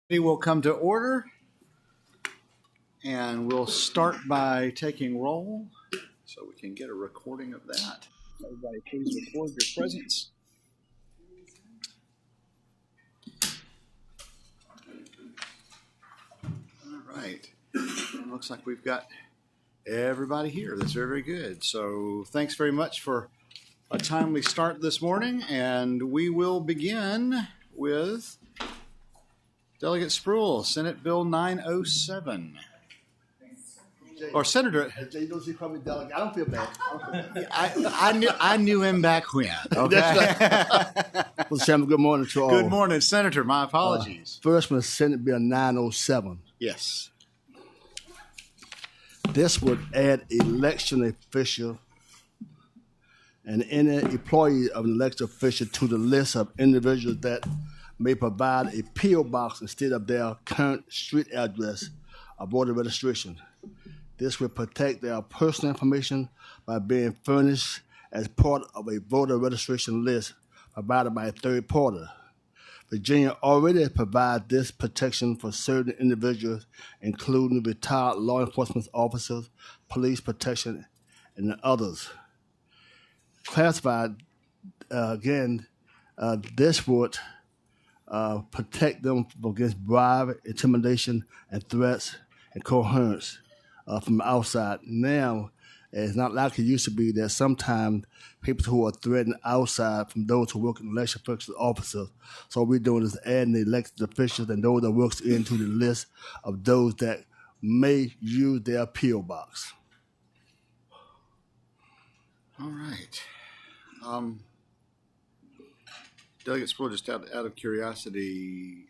Will come to order, and we'll start by taking roll so we can get a recording of that. Everybody, please record your presence. All right. It looks like we've got everybody here. That's very, very good. So thanks very much for a timely start this morning, and we will begin with Delegate Spruill, Senate Bill 907. Or Senator. Jay knows he called me delegate. I don't feel bad. I knew him back when. Okay. Well, Chairman, good morning to all. Good morning, Senator. My apologies. First one is Senate Bill 907. Yes. This would add election official and any employee of an elected official to the list of individuals that may provide a P.O. box instead of their current street address or voter registration. This will protect their personal information by being furnished as part of a voter registration list provided by a third party. Virginia already provides this protection for certain individuals, including retired law enforcement officers, police protection, and others. Classified, this would protect them against bribe, intimidation, and threats and coercion from outside. Now, it's not like it used to be that sometimes people who are threatened outside from those who work in election officers. So what we're doing is adding the elected officials and those that works into the list of those that may use their P.O. box. All right. Delegate Spruill, just out of curiosity,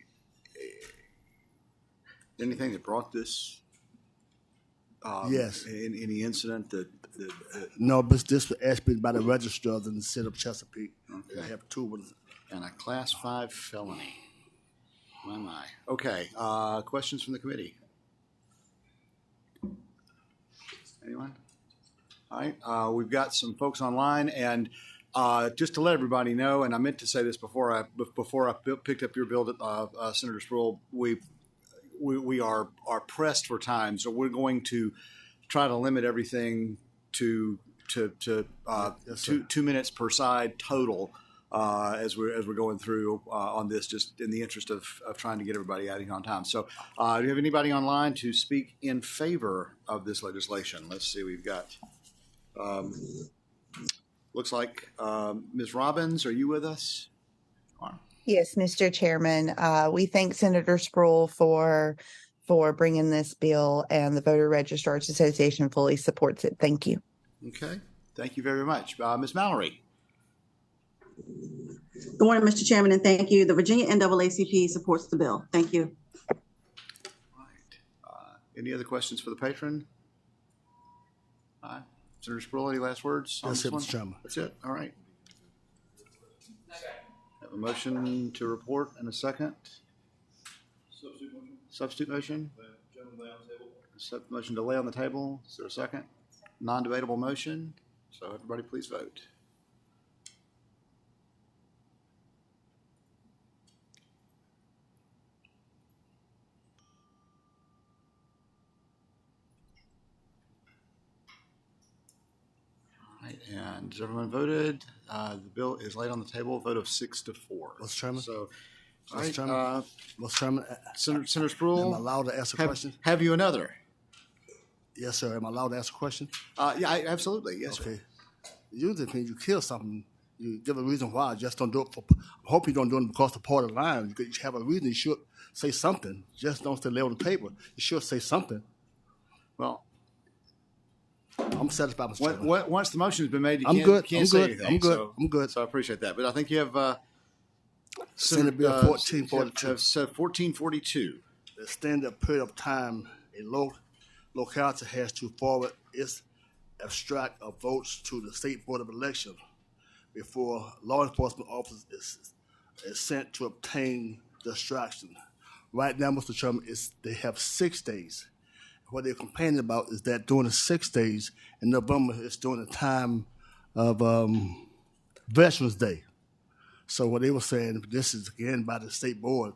anything that brought this? Yes. Any incident that No, but this was asked by the registrars in the city of Chesapeake. Okay. They have two ones. And a Class 5 felony. My. Okay. Questions from the committee? Anyone? All right. We've got some folks online, and just to let everybody know, and I meant to say this before I picked up your bill, Senator Spruill, we are pressed for time, so we're going to try to limit everything to 2 minutes per side total as we're going through on this, just in the interest of trying to get everybody out of here on time. So, do you have anybody online to speak in favor of this legislation? Let's see. We've got. Looks like Ms. Robbins, are you with us? Yes, Mr. Chairman. We thank Senator Spruill for bringing this bill, and the Voter Registrars Association fully supports it. Thank you. Okay. Thank you very much. Ms. Mallory. Good morning, Mr. Chairman, and thank you. The Virginia NAACP supports the bill. Thank you. All right. Any other questions for the patron? All right. Senator Spruill, any last words on That's this it, one? Mr. Chairman. That's it. All right. Have a motion to report and a second. Substitute motion. Motion to lay on the table. Is there a second? Non-debatable motion. So everybody please vote. All right, and has everyone voted? The bill is laid on the table. Vote of 6-4. Mr. Chairman. So, all Mr. right, Chairman. Mr. Chairman. Senator Spruill. Am I allowed to ask a question? Have you another? Yes, sir. Am I allowed to ask a question? Yeah, absolutely. Yes, Okay. sir. Usually when you kill something, you give a reason why. Just don't do it I hope you don't do it because the party line. You have a reason. You should say something. Just don't stay lay on the paper. You should say something. Well, I'm satisfied, Mr. Chairman. once the motion has been made, you I'm can't, good. can't I'm say good. anything. I'm good. So, I'm good. So I appreciate that. But I think you have Senate Bill 1442. 1442. The standard period of time a locality has to forward its abstract of votes to the State Board of Election before law enforcement officers is sent to obtain the extraction. Right now, Mr. Chairman, they have 6 days. What they're complaining about is that during the 6 days in November, it's during the time of Veterans Day. So what they were saying, this is again by the state board,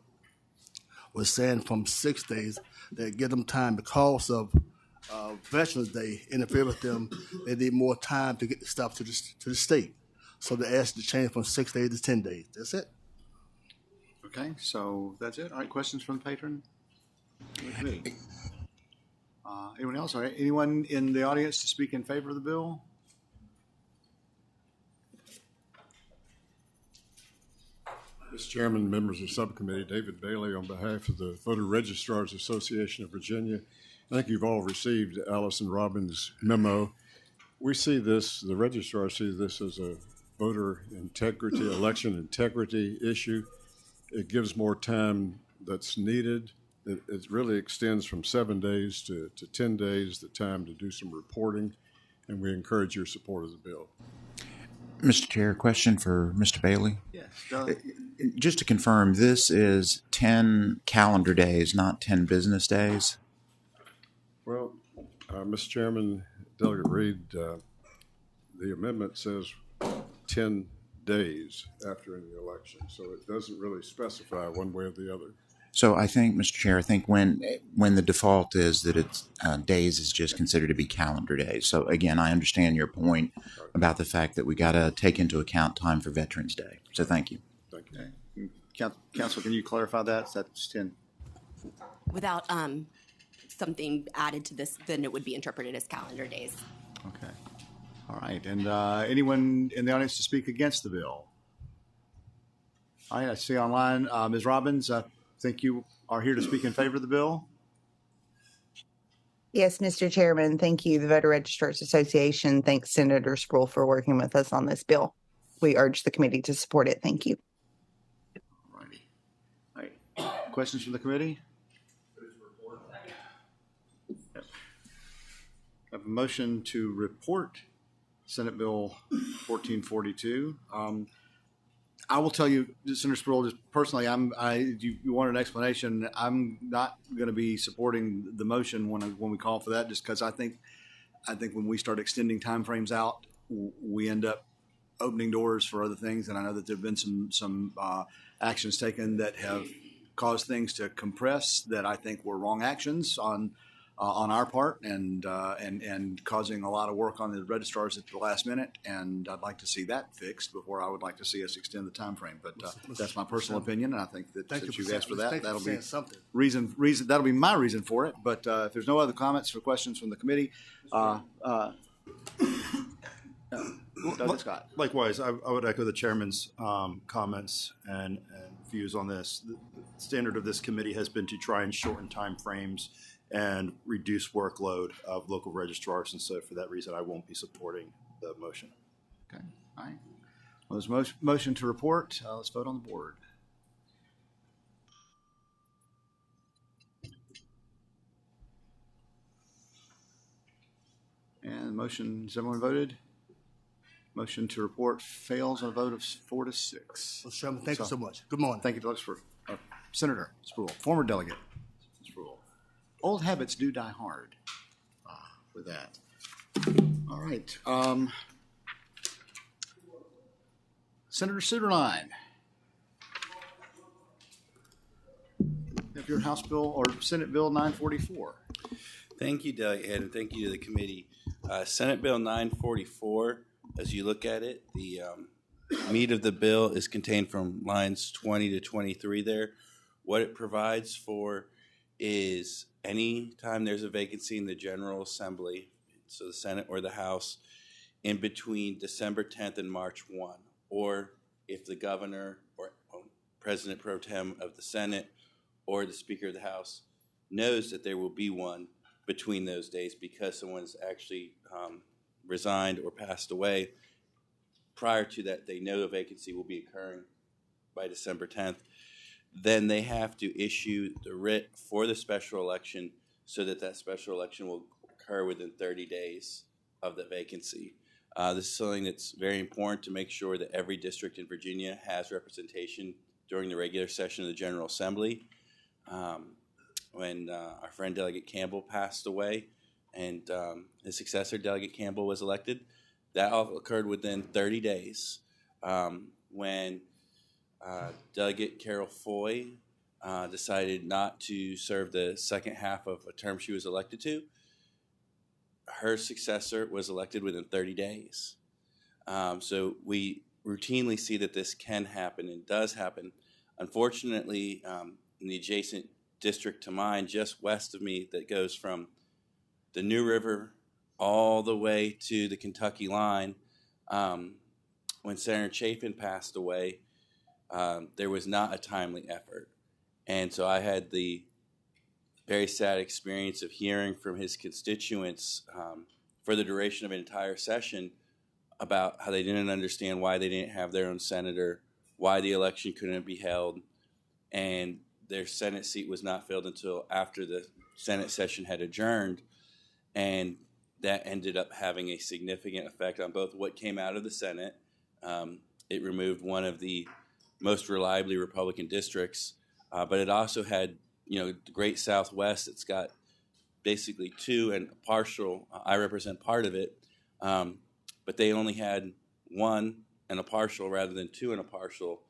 was saying from 6 days that give them time because of Veterans Day interfere with them. They need more time to get the stuff to the state. So they asked to change from 6 days to 10 days. That's it. Okay, so that's it. All right, questions from the patron? Anyone else? All right, anyone in the audience to speak in favor of the bill? Mr. Chairman, members of Subcommittee, David Bailey on behalf of the Voter Registrars Association of Virginia. I think you've all received Allison Robbins' memo. We see this, the registrars see this as a voter integrity, election integrity issue. It gives more time that's needed. It really extends from 7 days to 10 days, the time to do some reporting, and we encourage your support of the bill. Mr. Chair, question for Mr. Bailey. Yes. Just to confirm, this is 10 calendar days, not 10 business days? Well, Mr. Chairman, Delegate Reed, the amendment says 10 days after any election, so it doesn't really specify one way or the other. So I think, Mr. Chair, I think when the default is that it's days is just considered to be calendar days. So again, I understand your point about the fact that we got to take into account time for Veterans Day. So thank you. Thank you. Okay. Council, can you clarify that? That's 10. Without something added to this, then it would be interpreted as calendar days. Okay. All right. And anyone in the audience to speak against the bill? All right. I see online, Ms. Robbins, I think you are here to speak in favor of the bill. Yes, Mr. Chairman, thank you. The Voter Registrars Association thanks Senator Sproul for working with us on this bill. We urge the committee to support it. Thank you. All right. Questions from the committee? Yep. I have a motion to report Senate Bill 1442. I will tell you, Senator Sproul, just personally, you want an explanation. I'm not going to be supporting the motion when we call for that, just because I think when we start extending timeframes out, we end up opening doors for other things. And I know that there have been some actions taken that have caused things to compress that I think were wrong actions on our part, and causing a lot of work on the registrars at the last minute. And I'd like to see that fixed before I would like to see us extend the time frame. But that's my personal opinion, and I think that since you've asked for that, that'll be reason. That'll be my reason for it. But if there's no other comments or questions from the committee, Doug Scott. Likewise, I would echo the chairman's comments and views on this. The standard of this committee has been to try and shorten time frames and reduce workload of local registrars, and so for that reason, I won't be supporting the motion. Okay, all right. Well, there's motion to report. Let's vote on the board. And motion, has everyone voted? Motion to report fails on a vote of 4 to 6. Mr. Chairman, thank you so much. Good morning. Thank you, Doug Sproul. Senator Sproul, former delegate Sproul. Old habits do die hard with that. All right. Senator Suderline. If your House bill or Senate Bill 944. Thank you, Delegate, and thank you to the committee. Senate Bill 944, as you look at it, the meat of the bill is contained from lines 20 to 23 there. What it provides for is any time there's a vacancy in the General Assembly, so the Senate or the House, in between December 10th and March 1, or if the governor or President Pro Tem of the Senate or the Speaker of the House knows that there will be one between those days because someone's actually resigned or passed away. Prior to that, they know a vacancy will be occurring by December 10th. Then they have to issue the writ for the special election so that that special election will occur within 30 days of the vacancy. This is something that's very important to make sure that every district in Virginia has representation during the regular session of the General Assembly. When our friend Delegate Campbell passed away and his successor, Delegate Campbell, was elected, that all occurred within 30 days. When Delegate Carol Foy decided not to serve the second half of a term she was elected to. Her successor was elected within 30 days. So we routinely see that this can happen and does happen. Unfortunately, in the adjacent district to mine, just west of me, that goes from the New River all the way to the Kentucky line, when Senator Chapin passed away, there was not a timely effort. And so I had the very sad experience of hearing from his constituents for the duration of an entire session about how they didn't understand why they didn't have their own senator, why the election couldn't be held, and their Senate seat was not filled until after the Senate session had adjourned. And that ended up having a significant effect on both what came out of the Senate. It removed one of the most reliably Republican districts, but it also had, the Great Southwest. It's got basically two and a partial. I represent part of it, but they only had one and a partial rather than two and a partial,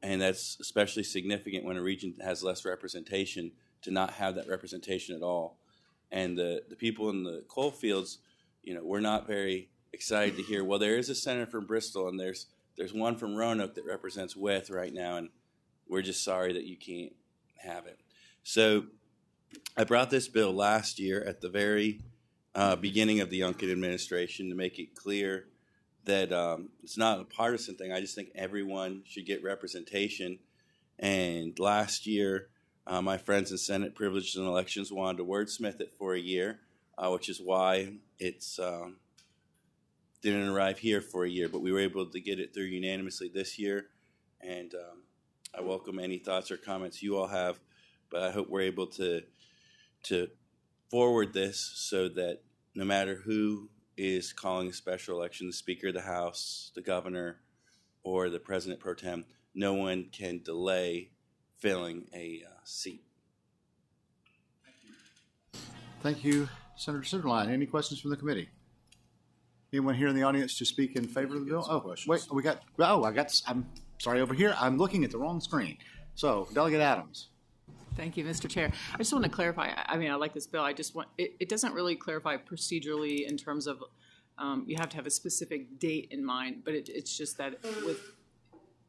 and that's especially significant when a region has less representation to not have that representation at all. And the people in the coal fields, we're not very excited to hear, well, there is a senator from Bristol and there's one from Roanoke that represents Wythe right now, and we're just sorry that you can't have it. So I brought this bill last year at the very beginning of the Youngkin administration to make it clear that it's not a partisan thing. I just think everyone should get representation. And last year, my friends in Senate Privileges and Elections wanted to wordsmith it for a year, which is why it's didn't arrive here for a year, but we were able to get it through unanimously this year. And I welcome any thoughts or comments you all have, but I hope we're able to forward this so that no matter who is calling a special election, the Speaker of the House, the Governor, or the President Pro Tem, no one can delay filling a seat. Thank you, Senator Silverline. Any questions from the committee? Anyone here in the audience to speak in favor of the bill? Oh, wait, I'm sorry, over here. I'm looking at the wrong screen. So, Delegate Adams. Thank you, Mr. Chair. I just want to clarify. I mean, I like this bill. I just want it doesn't really clarify procedurally in terms of you have to have a specific date in mind, but it's just that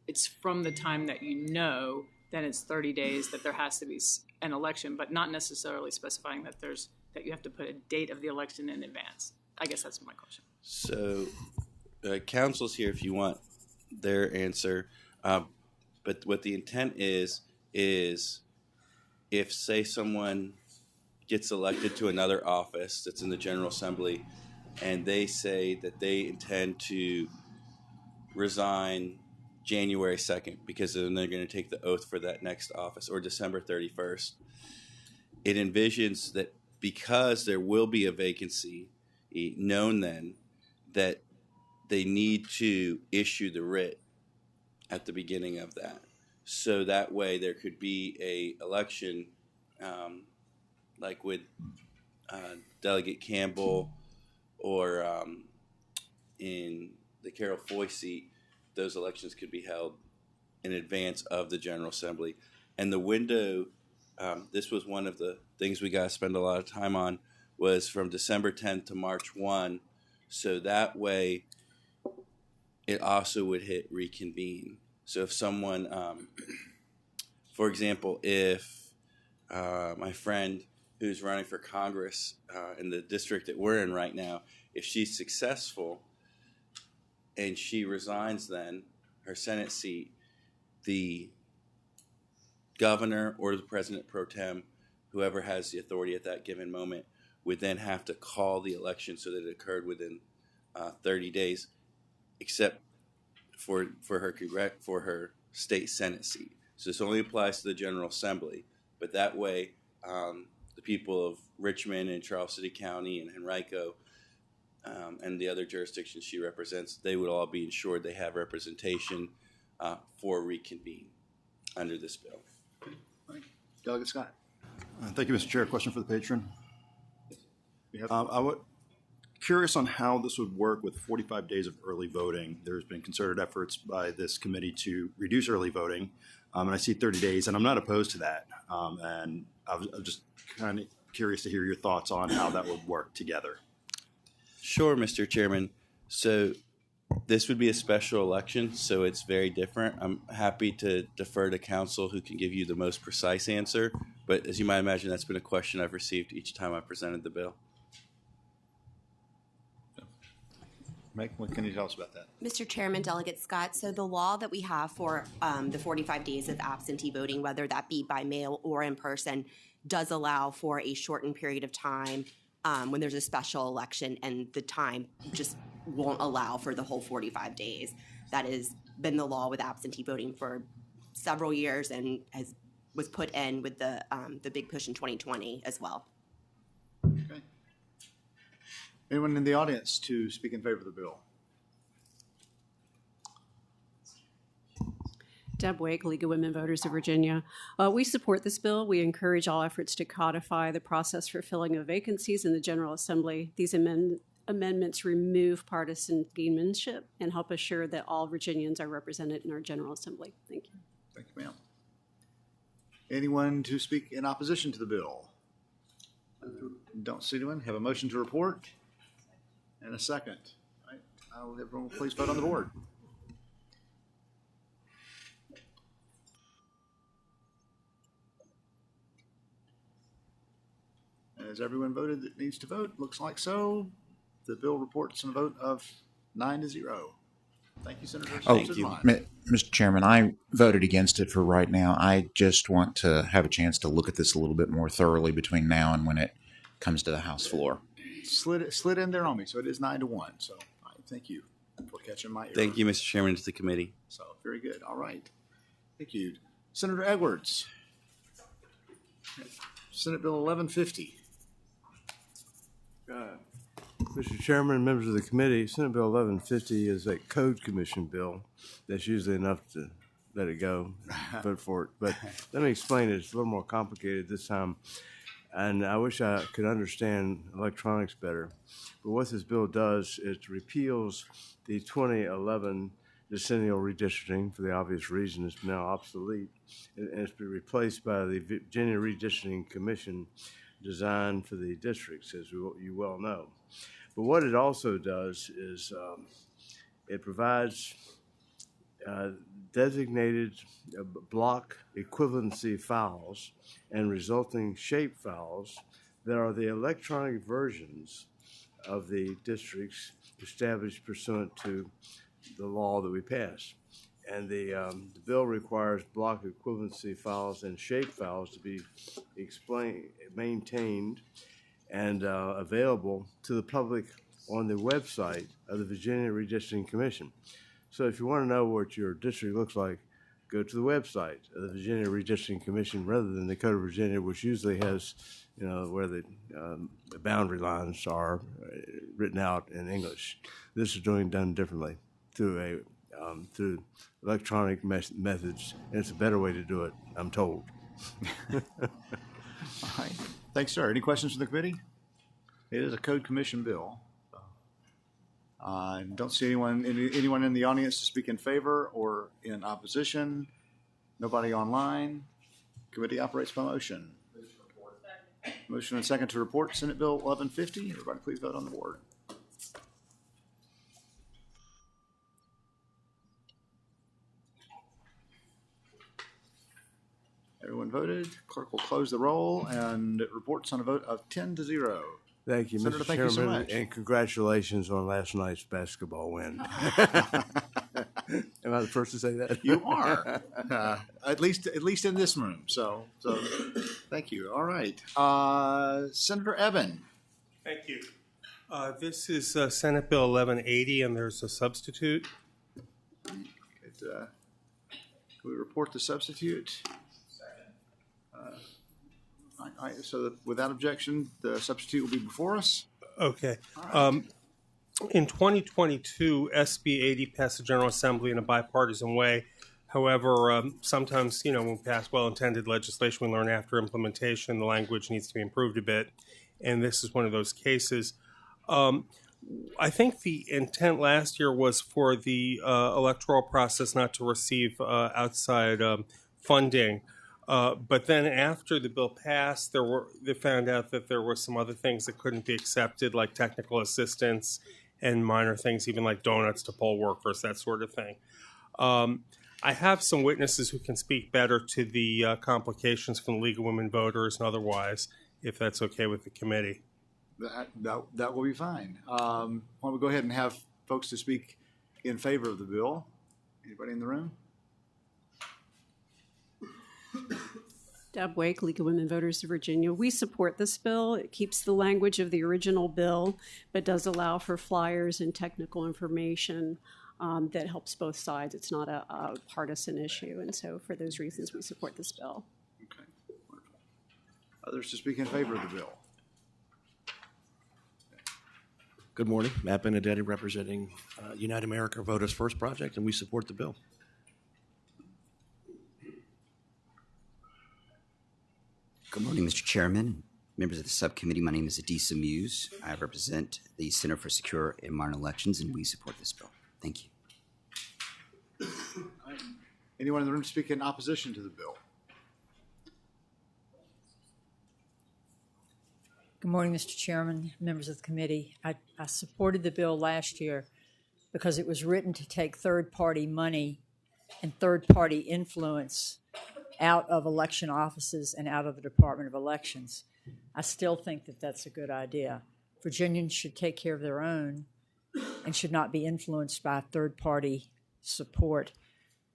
it's from the time that then it's 30 days that there has to be an election, but not necessarily specifying that that you have to put a date of the election in advance. I guess that's my question. So, council's here if you want their answer, but what the intent is if, say, someone gets elected to another office that's in the General Assembly and they say that they intend to resign January 2nd because then they're going to take the oath for that next office, or December 31st, it envisions that because there will be a vacancy known then, that they need to issue the writ at the beginning of that. So that way there could be a election like with Delegate Campbell or in the Carol Foy seat, those elections could be held in advance of the General Assembly. And the window, this was one of the things we got to spend a lot of time on, was from December 10th to March 1. So that way it also would hit reconvene. So if someone, for example, if my friend who's running for Congress in the district that we're in right now, if she's successful and she resigns then her Senate seat, the governor or the President Pro Tem, whoever has the authority at that given moment, would then have to call the election so that it occurred within 30 days, except for her state Senate seat. So this only applies to the General Assembly, but that way the people of Richmond and Charles City County and Henrico and the other jurisdictions she represents, they would all be ensured they have representation for reconvene under this bill. Delegate Scott. Thank you, Mr. Chair. Question for the patron. curious on how this would work with 45 days of early voting. There's been concerted efforts by this committee to reduce early voting, and I see 30 days, and I'm not opposed to that. And I'm just kind of curious to hear your thoughts on how that would work together. Sure, Mr. Chairman. So this would be a special election, so it's very different. I'm happy to defer to counsel who can give you the most precise answer. But as you might imagine, that's been a question I've received each time I presented the bill. Meg, what can you tell us about that? Mr. Chairman, Delegate Scott, so the law that we have for the 45 days of absentee voting, whether that be by mail or in person, does allow for a shortened period of time when there's a special election, and the time just won't allow for the whole 45 days. That has been the law with absentee voting for several years and was put in with the big push in 2020 as well. Okay. Anyone in the audience to speak in favor of the bill? Deb Wake, League of Women Voters of Virginia. We support this bill. We encourage all efforts to codify the process for filling of vacancies in the General Assembly. These amendments remove partisan gamemanship and help assure that all Virginians are represented in our General Assembly. Thank you. Thank you, ma'am. Anyone to speak in opposition to the bill? Don't see anyone. Have a motion to report and a second. All right. I'll have everyone please vote on the board. Has everyone voted that needs to vote? Looks like so. The bill reports on a vote of 9-0. Thank you, Senator. Mr. Chairman, I voted against it for right now. I just want to have a chance to look at this a little bit more thoroughly between now and when it comes to the House floor. Slid in there on me, so it is 9-1. So thank you for catching my ear. Thank you, Mr. Chairman, to the committee. So very good. All right. Thank you. Senator Edwards. Senate Bill 1150. Mr. Chairman, members of the committee, Senate Bill 1150 is a code commission bill. That's usually enough to let it go, vote for it. But let me explain it. It's a little more complicated this time. And I wish I could understand electronics better. But what this bill does is repeals the 2011 decennial redistricting for the obvious reason it's now obsolete. And it's been replaced by the Virginia Redistricting Commission designed for the districts, as you well know. But what it also does is it provides designated block equivalency files and resulting shape files that are the electronic versions of the districts established pursuant to the law that we passed. And the bill requires block equivalency files and shape files to be maintained and available to the public on the website of the Virginia Redistricting Commission. So if you want to know what your district looks like, go to the website of the Virginia Redistricting Commission rather than the Code of Virginia, which usually has, where the boundary lines are written out in English. This is done differently through electronic methods, and it's a better way to do it, I'm told. All right. Thanks, sir. Any questions from the committee? It is a code commission bill. Don't see anyone in the audience to speak in favor or in opposition. Nobody online. Committee operates by motion. Motion and second to report Senate Bill 1150. Everybody please vote on the board. Everyone voted. Clerk will close the roll, and it reports on a vote of 10-0. Thank you, Senator, Mr. thank Chairman, you so much. and congratulations on last night's basketball win. Am I the first to say that? You are, at least in this room. So thank you. All right, Senator Evan. Thank you. This is Senate Bill 1180, and there's a substitute. Can we report the substitute? So without objection, the substitute will be before us. Okay. Right. In 2022, SB 80 passed the General Assembly in a bipartisan way. However, sometimes, when we pass well-intended legislation, we learn after implementation the language needs to be improved a bit, and this is one of those cases. I think the intent last year was for the electoral process not to receive outside funding. But then after the bill passed, they found out that there were some other things that couldn't be accepted, like technical assistance and minor things, even like donuts to poll workers, that sort of thing. I have some witnesses who can speak better to the complications from the League of Women Voters and otherwise, if that's okay with the committee. That will be fine. Why don't we go ahead and have folks to speak in favor of the bill? Anybody in the room? Deb Wake, League of Women Voters of Virginia. We support this bill. It keeps the language of the original bill, but does allow for flyers and technical information that helps both sides. It's not a partisan issue, and so for those reasons, we support this bill. Okay, wonderful. Others to speak in favor of the bill? Good morning. Matt Benedetti representing United America Voters First Project, and we support the bill. Good morning, Mr. Chairman, members of the subcommittee. My name is Adisa Muse. I represent the Center for Secure and Modern Elections, and we support this bill. Thank you. Anyone in the room speak in opposition to the bill? Good morning, Mr. Chairman, members of the committee. I supported the bill last year because it was written to take third-party money and third-party influence out of election offices and out of the Department of Elections. I still think that that's a good idea. Virginians should take care of their own and should not be influenced by third-party support.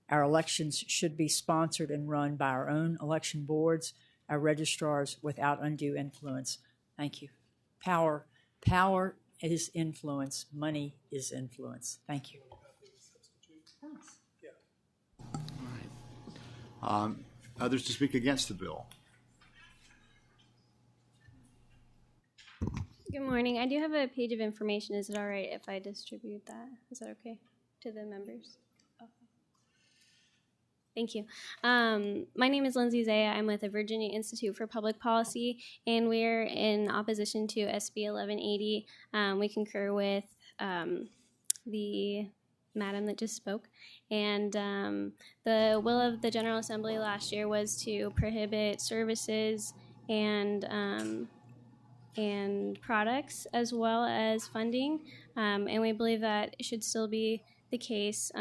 Our elections should be sponsored and run by our own election boards, our registrars, without undue influence. Thank you. Power is influence. Money is influence. Thank you. All right. Others to speak against the bill? Good morning. I do have a page of information. Is it all right if I distribute that? Is that okay to the members? Okay. Thank you. My name is Lindsay Zaya. I'm with the Virginia Institute for Public Policy, and we're in opposition to SB 1180. We concur with the madam that just spoke. And the will of the General Assembly last year was to prohibit services and products as well as funding. And we believe that it should still be the case,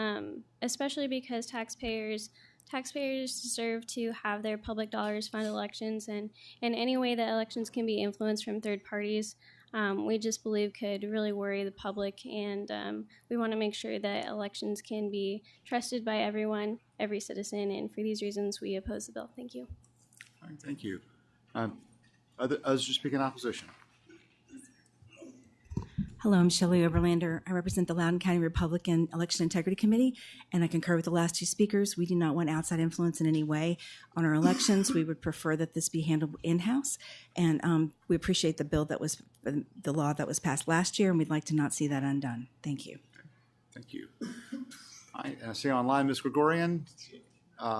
especially because taxpayers deserve to have their public dollars fund elections, and in any way that elections can be influenced from third parties, we just believe could really worry the public, and we want to make sure that elections can be trusted by everyone, every citizen, and for these reasons we oppose the bill. Thank you. All right, thank you. Others to speak in opposition? Hello, I'm Shelley Oberlander. I represent the Loudoun County Republican Election Integrity Committee, and I concur with the last two speakers. We do not want outside influence in any way on our elections. We would prefer that this be handled in-house, and we appreciate the law that was passed last year, and we'd like to not see that undone. Thank you. Thank you. I see online, Ms. Gregorian.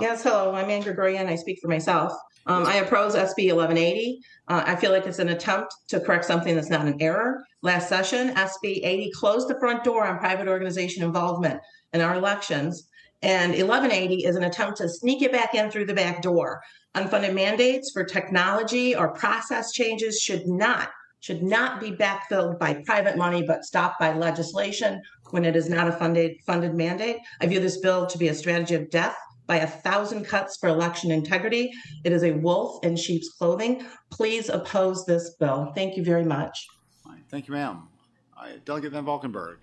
Yes, hello, I'm Ann Gregorian. I speak for myself. I oppose SB 1180. I feel like it's an attempt to correct something that's not an error. Last session, SB 80 closed the front door on private organization involvement in our elections, and 1180 is an attempt to sneak it back in through the back door. Unfunded mandates for technology or process changes should not be backfilled by private money, but stopped by legislation when it is not a funded mandate. I view this bill to be a strategy of death by 1,000 cuts for election integrity. It is a wolf in sheep's clothing. Please oppose this bill. Thank you very much. All right, thank you, ma'am. Delegate Van Valkenburg.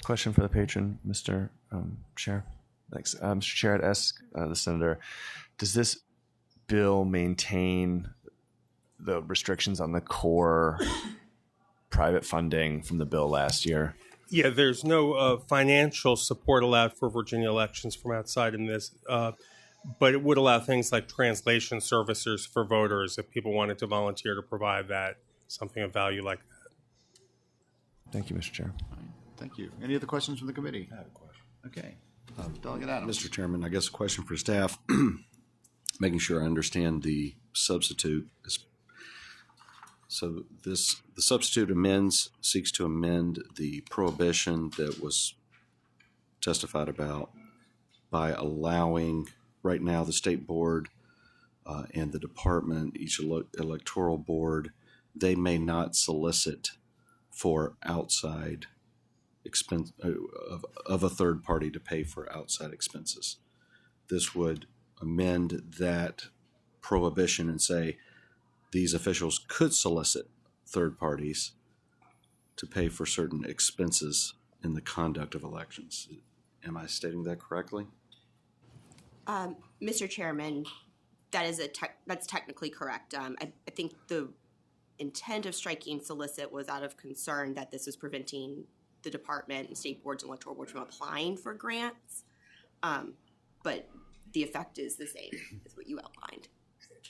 Question for the patron, Mr. Chair. Thanks. Mr. Chair, I'd ask the senator, does this bill maintain the restrictions on the core private funding from the bill last year? Yeah, there's no financial support allowed for Virginia elections from outside in this, but it would allow things like translation services for voters if people wanted to volunteer to provide that, something of value like that. Thank you, Mr. Chair. All right, thank you. Any other questions from the committee? I have a question. Okay. Delegate Adams. Mr. Chairman, I guess a question for staff, making sure I understand the substitute. So the substitute seeks to amend the prohibition that was testified about by allowing, right now, the state board and the department, each electoral board, they may not solicit for outside expense of a third party to pay for outside expenses. This would amend that prohibition and say these officials could solicit third parties to pay for certain expenses in the conduct of elections. Am I stating that correctly? Mr. Chairman, that's technically correct. I think the intent of striking solicit was out of concern that this was preventing the department and state boards and electoral boards from applying for grants. But the effect is the same as what you outlined.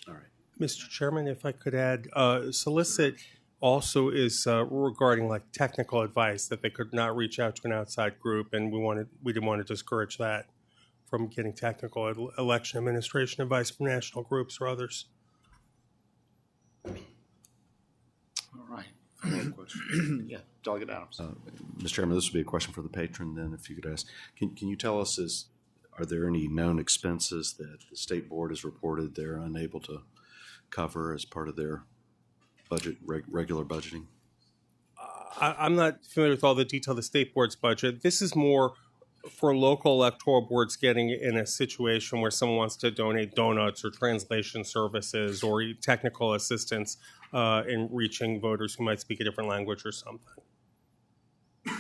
All right. Mr. Chairman, if I could add, solicit also is regarding like technical advice, that they could not reach out to an outside group, and we didn't want to discourage that from getting technical election administration advice from national groups or others. All right. Yeah, Delegate Adams. Mr. Chairman, this would be a question for the patron then, if you could ask. Can you tell us, are there any known expenses that the state board has reported they're unable to cover as part of their budget, regular budgeting? I'm not familiar with all the detail of the state board's budget. This is more for local electoral boards getting in a situation where someone wants to donate donuts or translation services or technical assistance in reaching voters who might speak a different language or something. All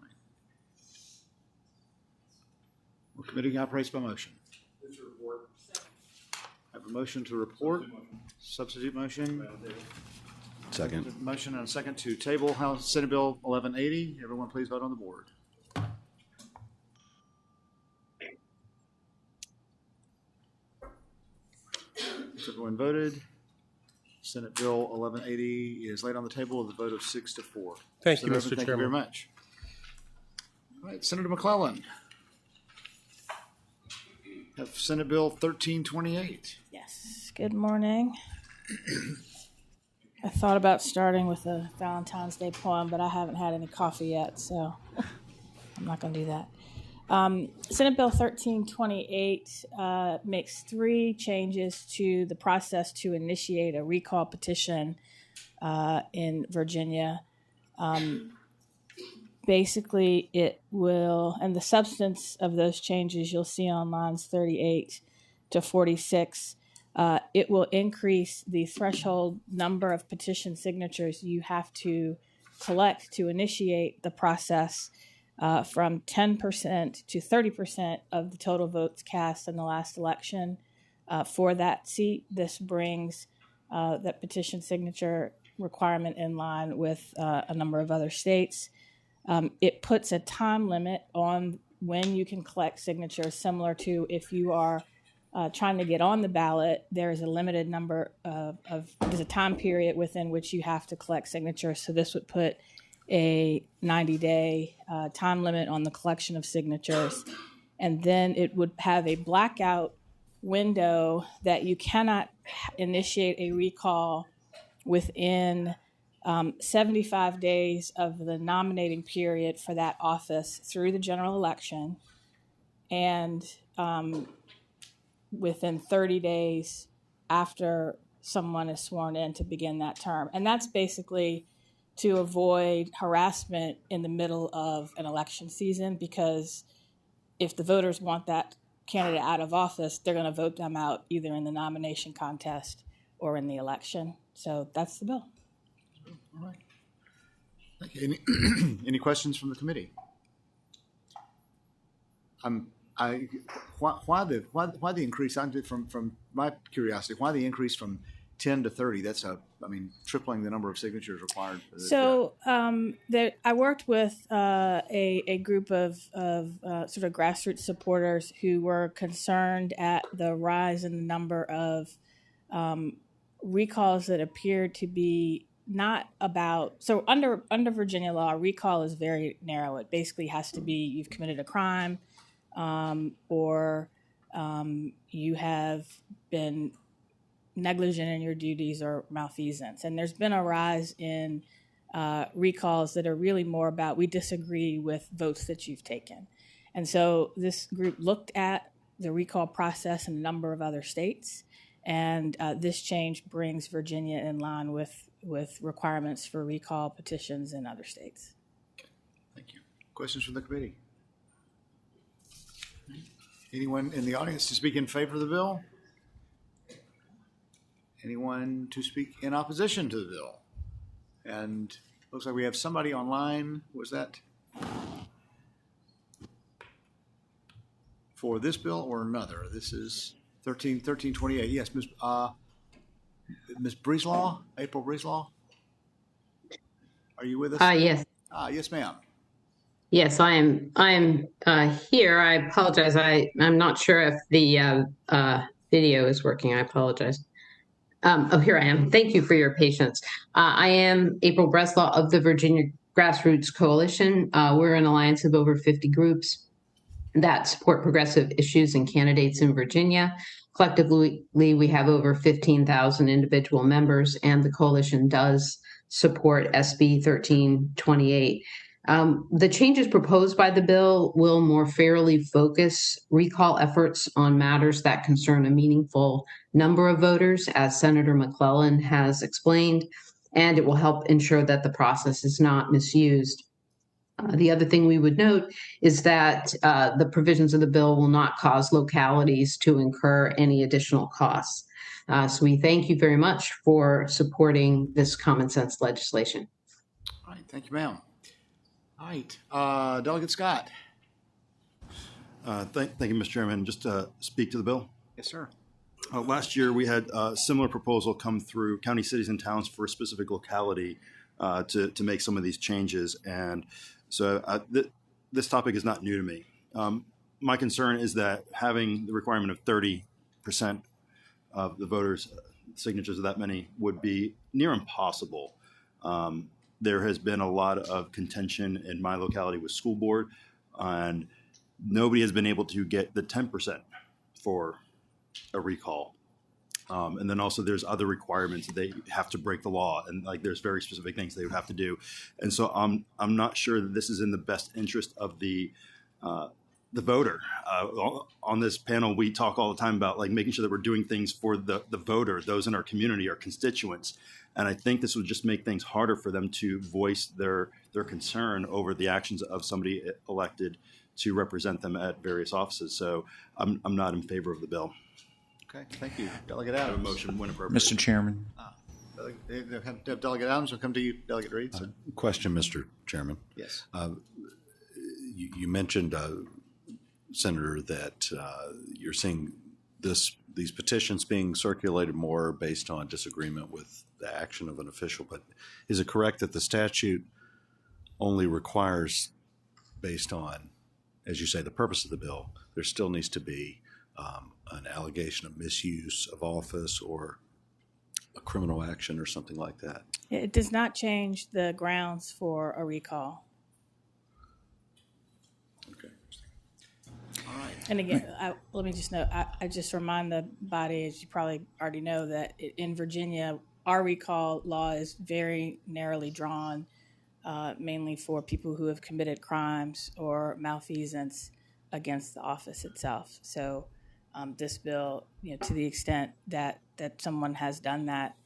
right. Well, committee operates by motion. I have a motion to report. Substitute motion. Second. Motion and a second to table House Senate Bill 1180. Everyone please vote on the board. Everyone voted. Senate Bill 1180 is laid on the table with a vote of 6-4. Thank you, Mr. Thank you Chairman. very much. All right, Senator McClellan. Have Senate Bill 1328. Yes. Good morning. I thought about starting with a Valentine's Day poem, but I haven't had any coffee yet, so I'm not going to do that. Senate Bill 1328 makes 3 changes to the process to initiate a recall petition in Virginia. Basically, it will, and the substance of those changes you'll see on lines 38 to 46. It will increase the threshold number of petition signatures you have to collect to initiate the process from 10% to 30% of the total votes cast in the last election for that seat. This brings that petition signature requirement in line with a number of other states. It puts a time limit on when you can collect signatures, similar to if you are trying to get on the ballot. There is a limited number there's a time period within which you have to collect signatures. So this would put a 90-day time limit on the collection of signatures. And then it would have a blackout window that you cannot initiate a recall within 75 days of the nominating period for that office through the general election, and within 30 days after someone is sworn in to begin that term. And that's basically to avoid harassment in the middle of an election season, because if the voters want that candidate out of office, they're going to vote them out either in the nomination contest or in the election. So that's the bill. All right. Thank you. Any questions from the committee? Why the increase? From my curiosity, why the increase from 10 to 30? That's tripling the number of signatures required. So I worked with a group of sort of grassroots supporters who were concerned at the rise in the number of recalls that appeared to be not about. So under Virginia law, recall is very narrow. It basically has to be you've committed a crime, or you have been negligent in your duties or malfeasance. And there's been a rise in recalls that are really more about we disagree with votes that you've taken. And so this group looked at the recall process in a number of other states, and this change brings Virginia in line with requirements for recall petitions in other states. Thank you. Questions from the committee? Anyone in the audience to speak in favor of the bill? Anyone to speak in opposition to the bill? And looks like we have somebody online. Was that for this bill or another? This is 1328. Yes, Ms. Breeslaw, April Breeslaw. Are you with us? Yes. Yes, ma'am. Yes, I am here. I apologize. I'm not sure if the video is working. I apologize. Here I am. Thank you for your patience. I am April Breslaw of the Virginia Grassroots Coalition. We're an alliance of over 50 groups that support progressive issues and candidates in Virginia. Collectively, we have over 15,000 individual members, and the coalition does support SB 1328. The changes proposed by the bill will more fairly focus recall efforts on matters that concern a meaningful number of voters, as Senator McClellan has explained, and it will help ensure that the process is not misused. The other thing we would note is that the provisions of the bill will not cause localities to incur any additional costs. So we thank you very much for supporting this common sense legislation. All right, thank you, ma'am. All right, Delegate Scott. Thank you, Mr. Chairman. Just to speak to the bill. Yes, sir. Last year, we had a similar proposal come through county, cities, and towns for a specific locality to make some of these changes. And so this topic is not new to me. My concern is that having the requirement of 30% of the voters' signatures of that many would be near impossible. There has been a lot of contention in my locality with school board, and nobody has been able to get the 10% for a recall. And then also there's other requirements. They have to break the law, and like there's very specific things they would have to do. And so I'm not sure that this is in the best interest of the voter. On this panel, we talk all the time about like making sure that we're doing things for the voter, those in our community, our constituents. And I think this would just make things harder for them to voice their concern over the actions of somebody elected to represent them at various offices. So I'm not in favor of the bill. Okay, thank you. Delegate Adams. I have a motion when appropriate. Mr. Chairman. Delegate Adams, will come to you. Delegate Reed. Question, Mr. Chairman. Yes. You mentioned, Senator, that you're seeing these petitions being circulated more based on disagreement with the action of an official. But is it correct that the statute only requires, based on, as you say, the purpose of the bill, there still needs to be an allegation of misuse of office or a criminal action or something like that? It does not change the grounds for a recall. Okay. All right. And again, let me just note, I just remind the body, as you probably already know, that in Virginia, our recall law is very narrowly drawn, mainly for people who have committed crimes or malfeasance against the office itself. So this bill, to the extent that someone has done that,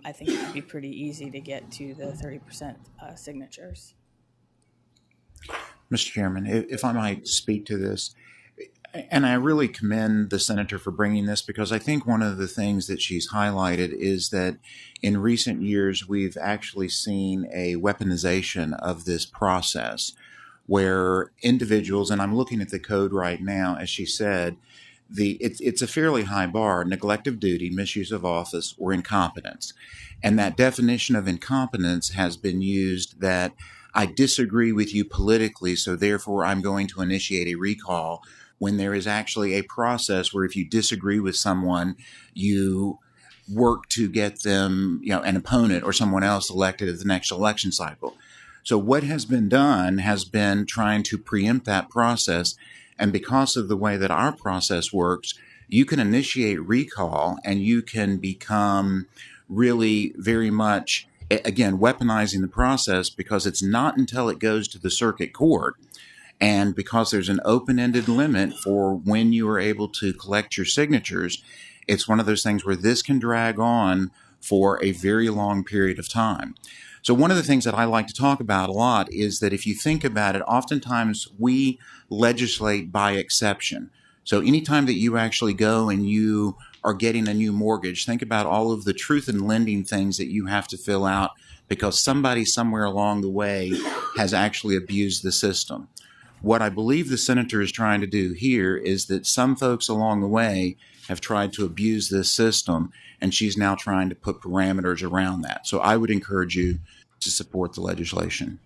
I think it would be pretty easy to get to the 30% signatures. Mr. Chairman, if I might speak to this, and I really commend the senator for bringing this, because I think one of the things that she's highlighted is that in recent years we've actually seen a weaponization of this process where individuals, and I'm looking at the code right now, as she said, it's a fairly high bar: neglect of duty, misuse of office, or incompetence. And that definition of incompetence has been used that I disagree with you politically, so therefore I'm going to initiate a recall, when there is actually a process where if you disagree with someone, you work to get them, an opponent or someone else elected at the next election cycle. So what has been done has been trying to preempt that process. And because of the way that our process works, you can initiate recall and you can become really very much, again, weaponizing the process, because it's not until it goes to the circuit court, and because there's an open-ended limit for when you are able to collect your signatures, it's one of those things where this can drag on for a very long period of time. So one of the things that I like to talk about a lot is that if you think about it, oftentimes we legislate by exception. So anytime that you actually go and you are getting a new mortgage, think about all of the truth in lending things that you have to fill out because somebody somewhere along the way has actually abused the system. What I believe the senator is trying to do here is that some folks along the way have tried to abuse this system, and she's now trying to put parameters around that. So I would encourage you to support the legislation.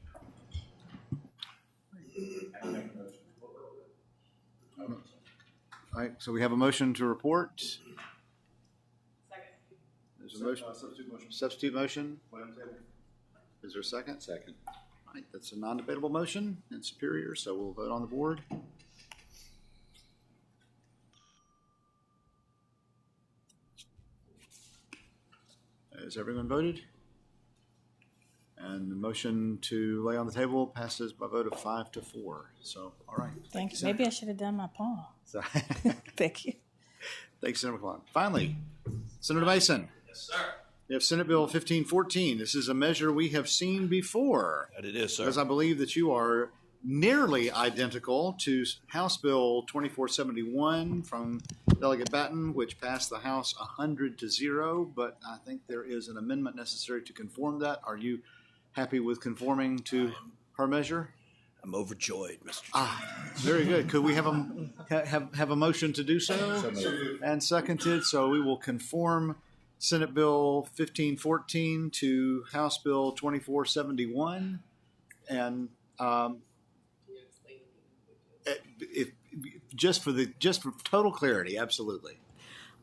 All right, so we have a motion to report. Second. There's a motion. Substitute motion. Is there a second? Second. All right, that's a non-debatable motion and superior, so we'll vote on the board. Has everyone voted? And the motion to lay on the table passes by a vote of 5-4. So, all right. Thank you. Maybe I should have done my paw. So, Thank you. thanks, Senator McClellan. Finally, Senator Mason. Yes, sir. We have Senate Bill 1514. This is a measure we have seen before. That it is, sir. Because I believe that you are nearly identical to House Bill 2471 from Delegate Batten, which passed the House 100-0, but I think there is an amendment necessary to conform that. Are you happy with conforming to her measure? I'm overjoyed, Mr. Chairman. Very good. Could we have a motion to do so? And seconded, so we will conform Senate Bill 1514 to House Bill 2471. And just for total clarity, absolutely.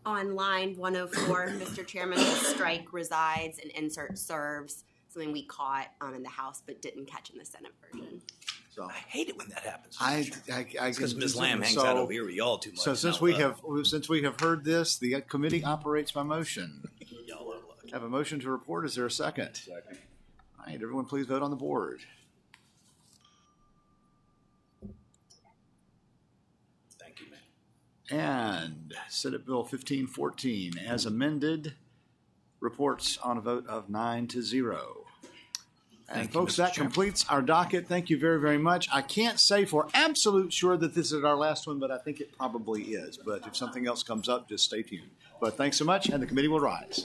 On line 104, Mr. Chairman, the strike resides and insert serves, something we caught in the House but didn't catch in the Senate version. So I hate it when that happens. Because Ms. Lamb hangs out over here with y'all too much. So since we have heard this, the committee operates by motion. Y'all are lucky. Have a motion to report. Is there a second? Second. All right, everyone, please vote on the board. Thank you, man. And Senate Bill 1514, as amended, reports on a vote of 9-0. And Thank you, folks, Mr. that Chairman. completes our docket. Thank you very, very much. I can't say for absolute sure that this is our last one, but I think it probably is. But if something else comes up, just stay tuned. But thanks so much, and the committee will rise.